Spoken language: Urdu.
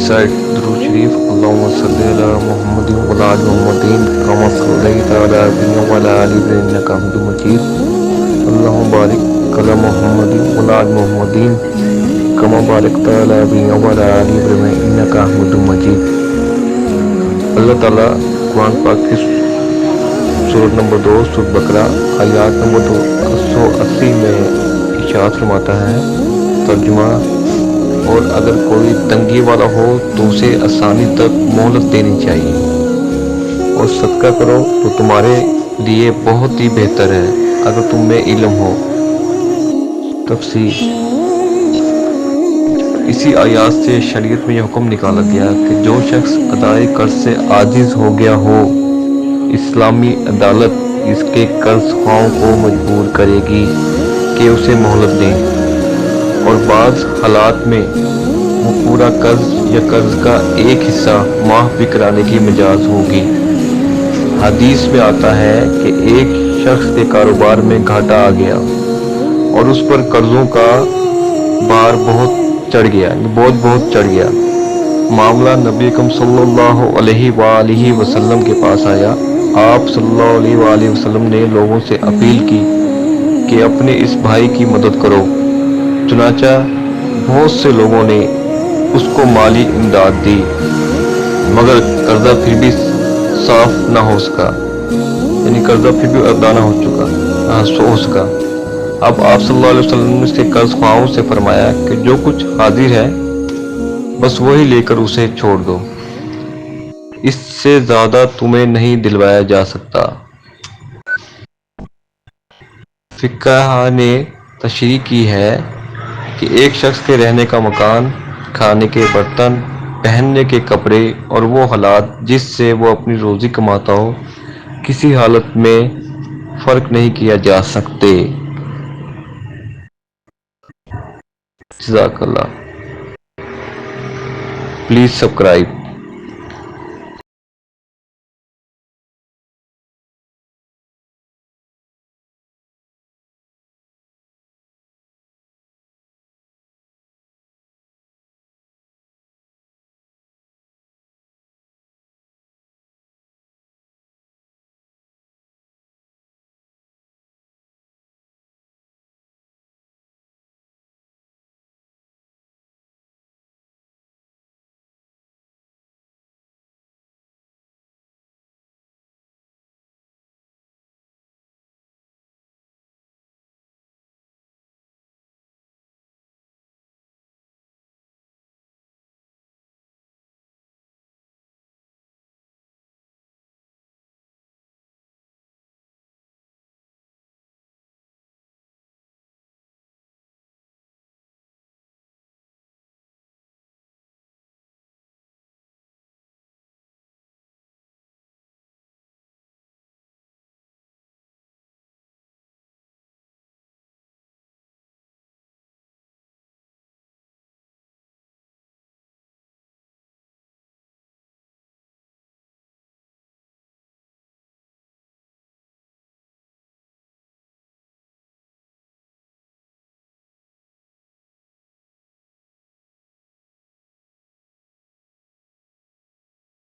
recite Durood Sharif. Allahumma salli ala Muhammadin wa ala ali Muhammadin kama sallaita ala Ibrahim wa ala ali Ibrahim innaka Hamidum Majid. Allahumma barik ala Muhammadin wa ala ali Muhammadin kama barakta ala Ibrahim wa ala ali Ibrahim innaka Hamidum Majid. اللہ تعالیٰ قرآن پاک کی سورت نمبر 2 سورت بقرہ آیات نمبر 280 میں ارشاد فرماتا ہے ترجمہ: اور اگر کوئی تنگی والا ہو تو اسے آسانی تک مہلت دینی چاہیے، اور صدقہ کرو تو تمہارے لیے بہت ہی بہتر ہے اگر تم میں علم ہو۔ تفسیر: اسی آیات سے شریعت میں یہ حکم نکالا گیا کہ جو شخص ادائے قرض سے عاجز ہو گیا ہو، اسلامی عدالت اس کے قرض خواہوں کو مجبور کرے گی کہ اسے مہلت دیں، اور بعض حالات میں وہ پورا قرض یا قرض کا ایک حصہ معاف بھی کرانے کی مجاز ہوگی۔ حدیث میں آتا ہے کہ ایک شخص کے کاروبار میں گھاٹا آ گیا اور اس پر قرضوں کا بار بہت چڑھ گیا۔ معاملہ نبی اکرم صلی اللہ علیہ وآلہ وسلم کے پاس آیا۔ آپ صلی اللہ علیہ وآلہ وسلم نے لوگوں سے اپیل کی کہ اپنے اس بھائی کی مدد کرو، چنانچہ بہت سے لوگوں نے اس کو مالی امداد دی، مگر قرضہ پھر بھی صاف نہ ہو سکا، یعنی قرضہ پھر بھی ادا نہ ہو سکا۔ اب آپ صلی اللہ علیہ وسلم نے سے قرض خواہوں سے فرمایا کہ جو کچھ حاضر ہے بس وہی لے کر اسے چھوڑ دو، اس سے زیادہ تمہیں نہیں دلوایا جا سکتا۔ فقہا نے تشریح کی ہے کہ ایک شخص کے رہنے کا مکان، کھانے کے برتن، پہننے کے کپڑے اور وہ حالات جس سے وہ اپنی روزی کماتا ہو، کسی حالت میں فرق نہیں کیا جا سکتے۔ جزاک اللہ۔ Please subscribe.